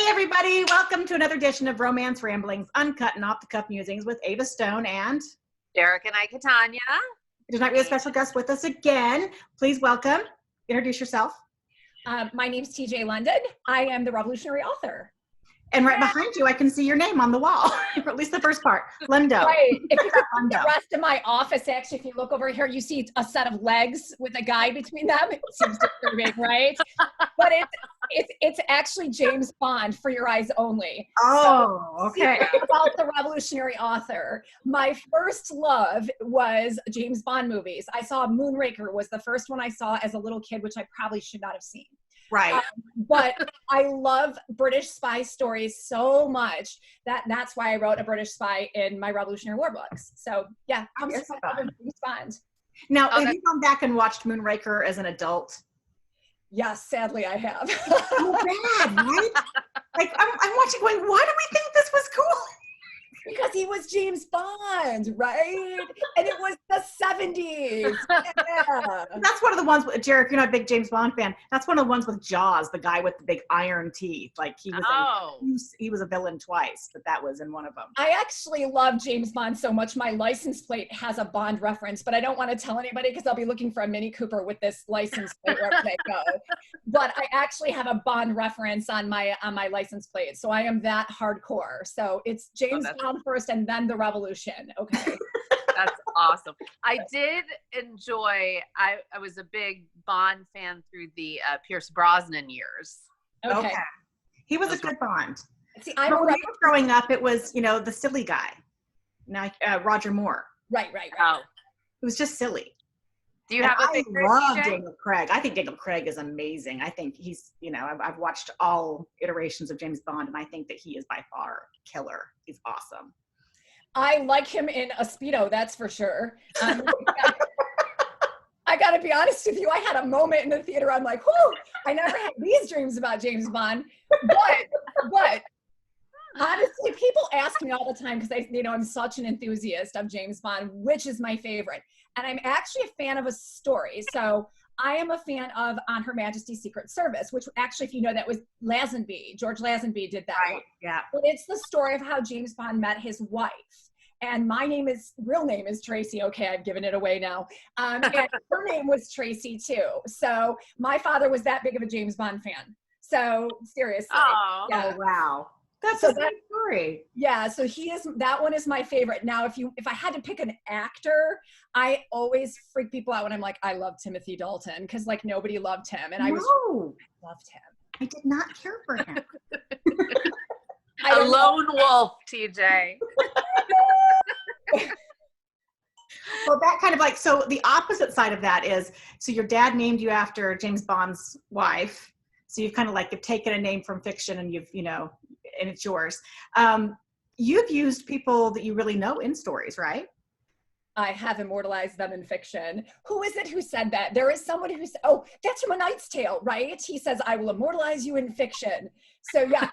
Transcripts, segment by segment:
Hey everybody, welcome to another edition of Romance Ramblings, Uncut and Off-the-Cuff Musings with Ava Stone and Jerrica, Knight-Catania. Tonight we have a special guest with us again. Please welcome, introduce yourself. My name's TJ London. I am the revolutionary author. And right behind you, I can see your name on the wall, or at least the first part, Lindo. Right. If you look at the rest of my office, actually, if you look over here, you see a set of legs with a guy between them. It seems disturbing, right? But it's actually James Bond for your eyes only. Oh, so, okay. About the revolutionary author. My first love was James Bond movies. I saw Moonraker was the first one I saw as a little kid, which I probably should not have seen. Right. But I love British spy stories so much that's why I wrote a British spy in my Revolutionary War books. So yeah, comes to James Bond. Now, have you gone back and watched Moonraker as an adult? Yes, sadly I have. So bad, right? Like I'm watching going, why do we think this was cool? Because he was James Bond, right? And it was the 70s. Yeah. That's one of the ones, Jerrica, you're not a big James Bond fan. That's one of the ones with Jaws, the guy with the big iron teeth. Like he was a villain twice, but that was in one of them. I actually love James Bond so much. My license plate has a Bond reference, but I don't want to tell anybody because I'll be looking for a Mini Cooper with this license plate wherever they go. But I actually have a Bond reference on my license plate. So I am that hardcore. So it's James Bond first and then the Revolution. Okay. That's awesome. I did enjoy, I was a big Bond fan through the Pierce Brosnan years. Okay. He was a good Bond. See, but when we were growing up, it was, the silly guy. Now, Roger Moore. Right. Oh. It was just silly. Do you have a favorite? I love Daniel Craig. I think Daniel Craig is amazing. I think he's, I've watched all iterations of James Bond, and I think that he is by far killer. He's awesome. I like him in a Speedo, that's for sure. I gotta be honest with you, I had a moment in the theater, I'm like, whoo, I never had these dreams about James Bond. But honestly, people ask me all the time, because I'm such an enthusiast of James Bond, which is my favorite. And I'm actually a fan of a story. So I am a fan of On Her Majesty's Secret Service, which actually, if you know, that was Lazenby. George Lazenby did that. Right, yeah. But it's the story of how James Bond met his wife. And my real name is Tracy. Okay, I've given it away now. And her name was Tracy too. So my father was that big of a James Bond fan. So seriously. Oh, yeah. Oh wow. That's a good story. Yeah, so that one is my favorite. Now, if I had to pick an actor, I always freak people out when I'm like, I love Timothy Dalton, because like nobody loved him, and I loved him. I did not care for him. A lone wolf, TJ. Well, that kind of so the opposite side of that is, so your dad named you after James Bond's wife. So you've kind of you've taken a name from fiction and you've, and it's yours. You've used people that you really know in stories, right? I have immortalized them in fiction. Who is it who said that? There is someone who said, oh, that's from A Knight's Tale, right? He says, I will immortalize you in fiction. So yes,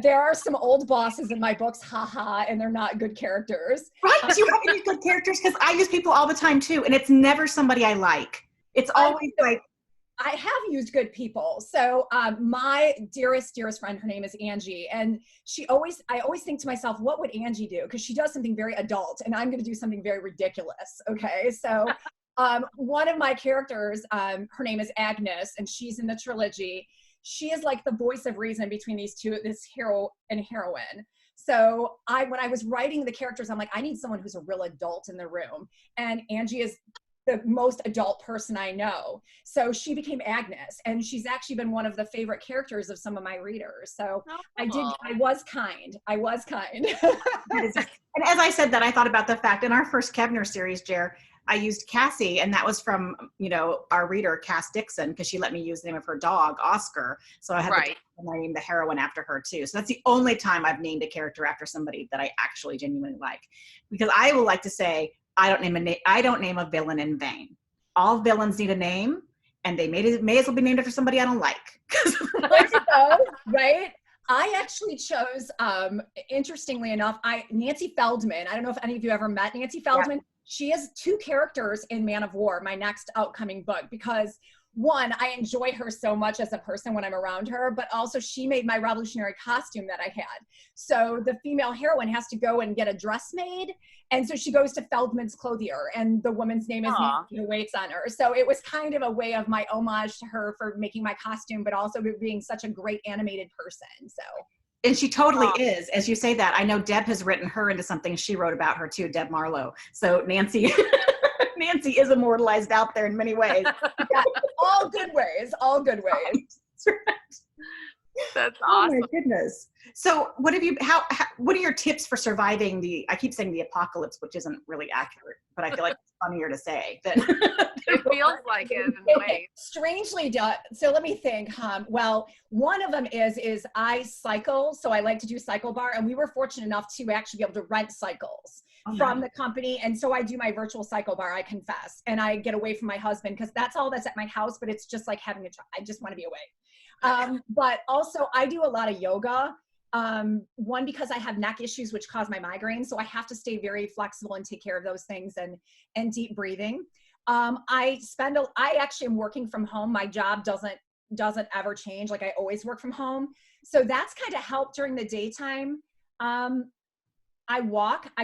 there are some old bosses in my books, haha, and they're not good characters. Right, do you have any good characters? Because I use people all the time too, and it's never somebody I like. It's always I have used good people. So my dearest friend, her name is Angie. And I always think to myself, what would Angie do? Because she does something very adult and I'm going to do something very ridiculous. Okay. So one of my characters, her name is Agnes, and she's in the trilogy. She is like the voice of reason between these two, this hero and heroine. So when I was writing the characters, I'm like, I need someone who's a real adult in the room. And Angie is the most adult person I know. So she became Agnes, and she's actually been one of the favorite characters of some of my readers. So I was kind. And as I said that, I thought about the fact in our first Kevner series, Jer, I used Cassie, and that was from, our reader, Cass Dixon, because she let me use the name of her dog, Oscar. So I had to name the heroine after her too. So that's the only time I've named a character after somebody that I actually genuinely like. Because I will like to say, I don't name a villain in vain. All villains need a name, and they may as well be named after somebody I don't like. Right? I actually chose, interestingly enough, Nancy Feldman. I don't know if any of you ever met Nancy Feldman. Yeah. She has two characters in Man of War, my next outcoming book, because one, I enjoy her so much as a person when I'm around her, but also she made my revolutionary costume that I had. So the female heroine has to go and get a dress made. And so she goes to Feldman's Clothier, and the woman's name is Nancy, who waits on her. So it was kind of a way of my homage to her for making my costume, but also being such a great animated person. So. And she totally is. As you say that, I know Deb has written her into something she wrote about her too, Deb Marlowe. So Nancy, Nancy is immortalized out there in many ways. Yeah, all good ways, all good ways. That's awesome. Oh my goodness. So what have you, what are your tips for surviving I keep saying the apocalypse, which isn't really accurate, but I feel like it's funnier to say. That it feels like it in a way. Strangely done. So let me think. Well, one of them is I cycle. So I like to do Cycle Bar, and we were fortunate enough to actually be able to rent cycles from the company. And so I do my virtual Cycle Bar, I confess, and I get away from my husband because that's all that's at my house, but it's just like having a child. I just want to be away. But also I do a lot of yoga. One, because I have neck issues, which cause my migraines. So I have to stay very flexible and take care of those things, and deep breathing. I actually am working from home. My job doesn't ever change. Like I always work from home. So that's kind of helped during the daytime. I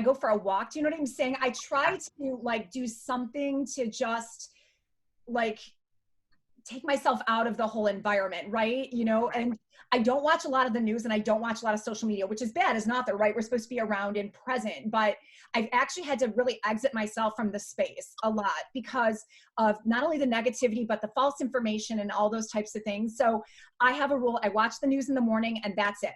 go for a walk. Do you know what I'm saying? I try to like do something to just like take myself out of the whole environment, right? You know, and I don't watch a lot of the news, and I don't watch a lot of social media, which is bad. It's not that, right? We're supposed to be around and present, but I've actually had to really exit myself from the space a lot because of not only the negativity, but the false information and all those types of things. So I have a rule. I watch the news in the morning, and that's it.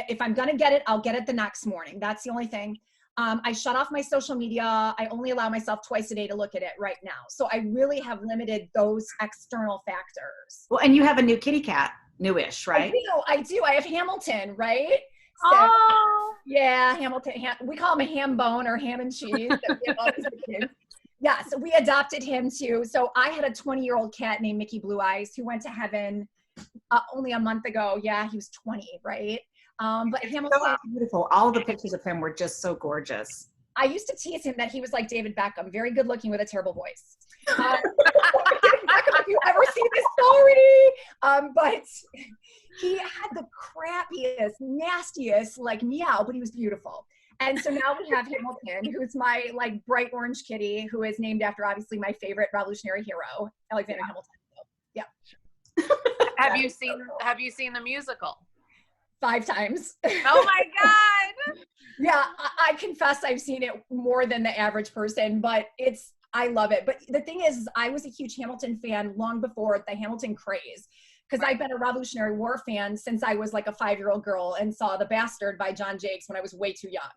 If I'm going to get it, I'll get it the next morning. That's the only thing. I shut off my social media. I only allow myself twice a day to look at it right now. So I really have limited those external factors. Well, and you have a new kitty cat, newish, right? I do. I have Hamilton, right? So, yeah, Hamilton. We call him a ham bone or ham and cheese. Yeah, so we adopted him too. So I had a 20-year-old cat named Mickey Blue Eyes who went to heaven only a month ago. Yeah, he was 20, right? But Hamilton, so beautiful. All of the pictures of him were just so gorgeous. I used to tease him that he was like David Beckham, very good looking with a terrible voice. If you ever see this story, but he had the crappiest, nastiest like meow, but he was beautiful. And so now we have Hamilton, who's my like bright orange kitty, who is named after obviously my favorite revolutionary hero, Alexander Hamilton. So, yeah. Have you seen the musical? 5 times. Oh my God. Yeah, I confess I've seen it more than the average person, but I love it. But the thing is, I was a huge Hamilton fan long before the Hamilton craze, because I've been a Revolutionary War fan since I was like a 5-year-old girl and saw The Bastard by John Jakes when I was way too young.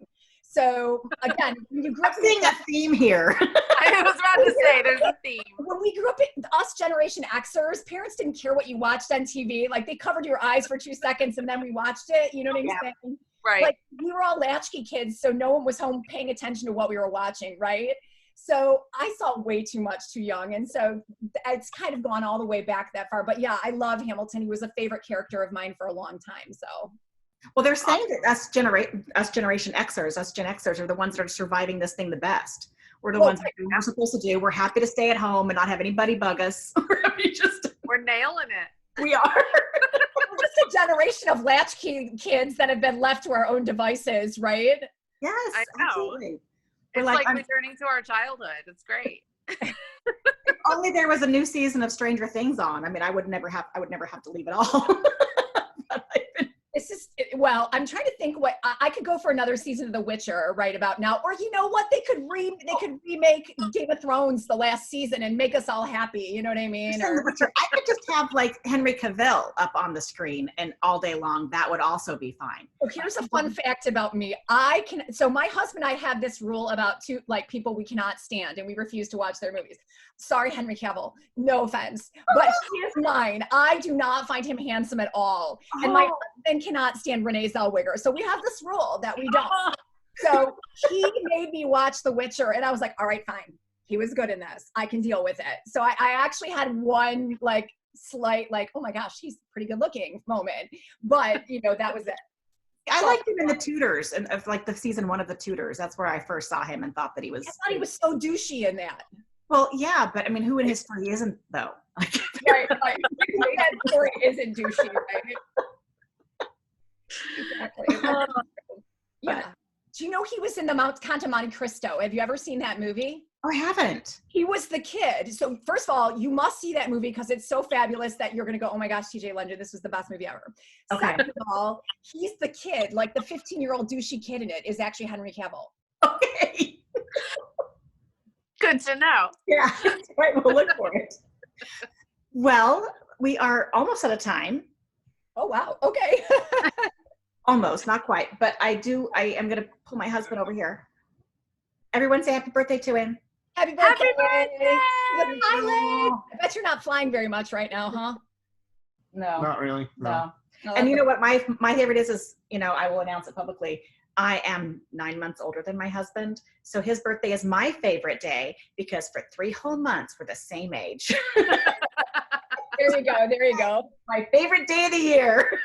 So again, you grew up seeing a theme here. I was about to say there's a theme. When we grew up, us Generation Xers, parents didn't care what you watched on TV. Like they covered your eyes for 2 seconds and then we watched it. You know what I'm saying? Right. Like we were all latchkey kids, so no one was home paying attention to what we were watching, right? So I saw way too much too young. And so it's kind of gone all the way back that far. But yeah, I love Hamilton. He was a favorite character of mine for a long time. So. Well, they're saying that us Generation Xers, us Gen Xers are the ones that are surviving this thing the best. We're the ones that we're supposed to do. We're happy to stay at home and not have anybody bug us. We're nailing it. We are. We're just a generation of latchkey kids that have been left to our own devices, right? Yes, I know. absolutely. It's like returning to our childhood. It's great. If only there was a new season of Stranger Things on. I mean, I would never have to leave it all. Well, I'm trying to think what I could go for another season of The Witcher right about now, or you know what, they could remake Game of Thrones the last season and make us all happy. You know what I mean? I could just have like Henry Cavill up on the screen and all day long. That would also be fine. Oh, here's a fun fact about me. So my husband and I have this rule about people we cannot stand and we refuse to watch their movies. Sorry, Henry Cavill. No offense, but here's mine. I do not find him handsome at all, and my husband cannot stand Renee Zellweger. So we have this rule that we don't. So he made me watch The Witcher, and I was like, all right, fine. He was good in this. I can deal with it. So I actually had one like slight like, oh my gosh, he's pretty good looking moment, but that was it. I liked him in The Tudors, and of like the season 1 of The Tudors. That's where I first saw him and thought that he was. I thought he was so douchey in that. Well, yeah, but I mean, who in history isn't though? Right. That story isn't douchey, right? Exactly. Yeah. Do you know he was in the Count of Monte Cristo? Have you ever seen that movie? Oh, I haven't. He was the kid. So first of all, you must see that movie because it's so fabulous that you're going to go, oh my gosh, TJ London, this was the best movie ever. Okay. Second of all, he's the kid, like the 15-year-old douchey kid in it is actually Henry Cavill. Okay. Good to know. Yeah. Right. We'll look for it. Well, we are almost out of time. Oh, wow. Okay. Almost, not quite. But I am going to pull my husband over here. Everyone say happy birthday to him. Happy birthday. Happy birthday. Good pilot. I bet you're not flying very much right now, huh? No. Not really. No. And you know what my favorite is, I will announce it publicly. I am 9 months older than my husband. So his birthday is my favorite day because for 3 whole months, we're the same age. There you go. My favorite day of the year.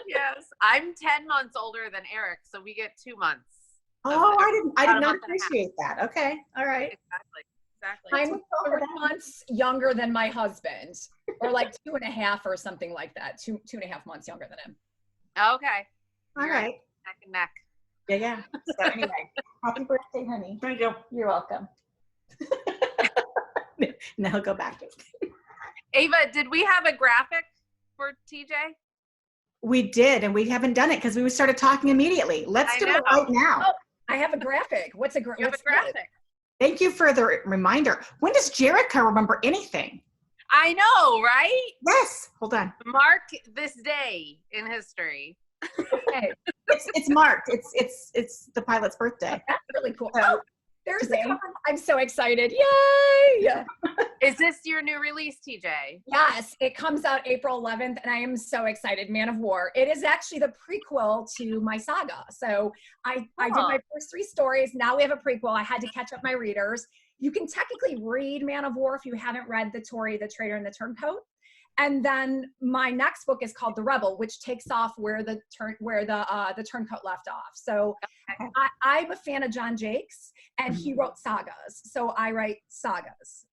Yes. I'm 10 months older than Eric, so we get 2 months. Oh, I did not month and a half. appreciate that. Okay. All right. Exactly. I'm 3 months younger than my husband, or like 2.5 or something like that. 2.5 months younger than him. Okay. All right. Neck and neck. Yeah. So anyway, happy birthday, honey. Thank you. You're welcome. Now go back to it. Ava, did we have a graphic for TJ? We did, and we haven't done it because we started talking immediately. Let's do it right now. Oh, I have a graphic. What's a graphic? Thank you for the reminder. When does Jerrica remember anything? I know, right? Yes. Hold on. Mark this day in history. Okay. It's marked. It's the pilot's birthday. That's really cool. So, Oh, there's the cover. I'm so excited. Yay! Is this your new release, TJ? Yes, it comes out April 11th, and I am so excited. Man of War. It is actually the prequel to my saga. So I did my first 3 stories. Now we have a prequel. I had to catch up my readers. You can technically read Man of War if you haven't read The Tory, the Traitor, and the Turncoat. And then my next book is called The Rebel, which takes off where the Turncoat left off. So I'm a fan of John Jakes, and he wrote sagas. So I write sagas,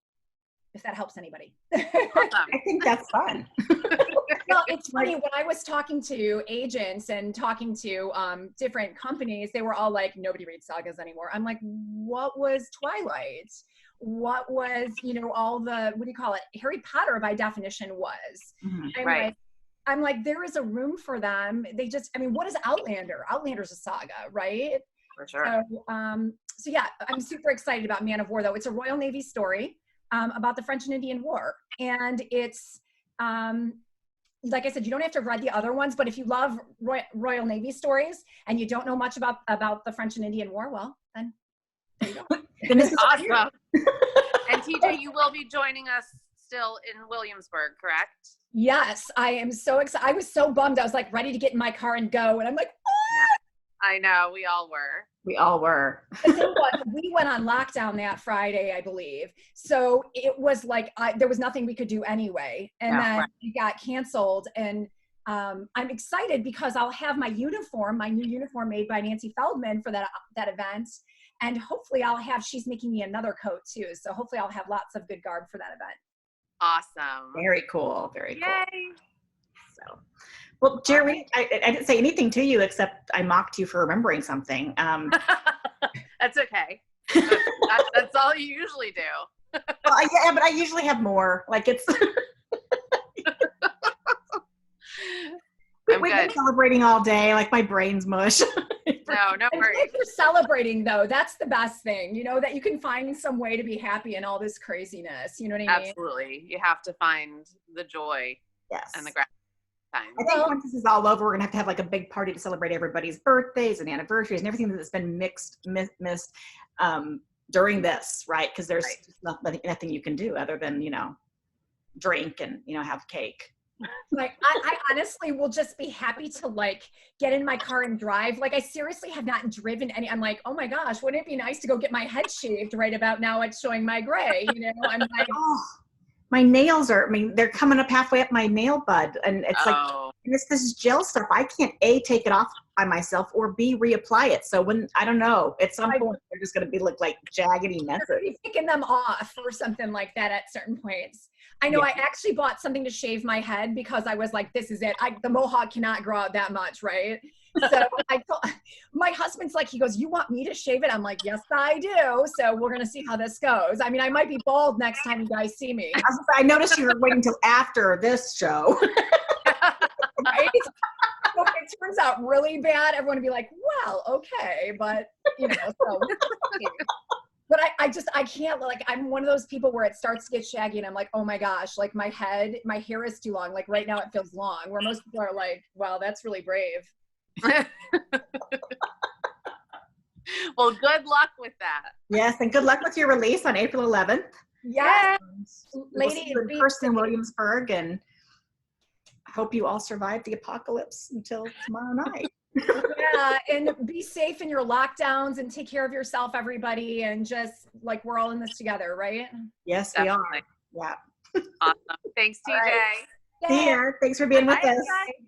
if that helps anybody. I think that's fun. Well, it's funny, when I was talking to agents and talking to different companies, they were all like, nobody reads sagas anymore. I'm like, what was Twilight? What was, all the, what do you call it? Harry Potter by definition was. Right. I'm like, there is a room for them. They just, what is Outlander? Outlander's a saga, right? For sure. So yeah, I'm super excited about Man of War, though. It's a Royal Navy story about the French and Indian War. And it's, like I said, you don't have to read the other ones, but if you love Royal Navy stories and you don't know much about the French and Indian War, well, then there you go. Then this is Awesome. And TJ, you will be joining us still in Williamsburg, correct? Yes, I am so excited. I was so bummed. I was like ready to get in my car and go. And I'm like, I know, we all were. We all were. The thing was, we went on lockdown that Friday, I believe. So it was like, there was nothing we could do anyway. And then it got canceled. And I'm excited because I'll have my uniform, my new uniform made by Nancy Feldman for that event. And hopefully she's making me another coat too. So hopefully I'll have lots of good garb for that event. Awesome. Very cool. Very cool. Yay. So, well, Jerry, I didn't say anything to you except I mocked you for remembering something. That's okay. That's all you usually do. Well, yeah, but I usually have more. Like it's. We've been celebrating all day. Like my brain's mush. No worries. If you're celebrating, though, that's the best thing. That you can find some way to be happy in all this craziness. You know what I mean? Absolutely. You have to find the joy. Yes. And the gratitude. I think once this is all over, we're gonna have to have like a big party to celebrate everybody's birthdays and anniversaries and everything that's been missed during this, right? Because there's nothing you can do other than drink and have cake. Like I honestly will just be happy to get in my car and drive. Like I seriously have not driven any. I'm like, oh my gosh, wouldn't it be nice to go get my head shaved right about now? It's showing my gray. I'm like, oh, my nails are. They're coming up halfway up my nail bud, and it's and it's this gel stuff. I can't take it off by myself or B reapply it. So when I don't know, at some point they're just going to be look like jaggedy messes. Picking them off or something like that at certain points. I know Yeah. I actually bought something to shave my head because I was like, this is it. The mohawk cannot grow out that much, right? So my husband's like, he goes, you want me to shave it? I'm like, yes, I do. So we're going to see how this goes. I mean, I might be bald next time you guys see me. I noticed you were waiting until after this show. Right? So if it turns out really bad, everyone would be like, well, okay. But, you know, so. But I can't, like, I'm one of those people where it starts to get shaggy and I'm like, oh my gosh, like my hair is too long. Like right now it feels long, where most people are like, wow, that's really brave. Well, good luck with that. Yes, and good luck with your release on April 11th. Yes. We'll see you in person in Williamsburg, and I hope you all survive the apocalypse until tomorrow night. Yeah, and be safe in your lockdowns and take care of yourself, everybody, and just like we're all in this together, right? Yes, Definitely. we are. Yeah. Awesome. Thanks, TJ. Right. See ya. Thanks for being with Bye, us. guys.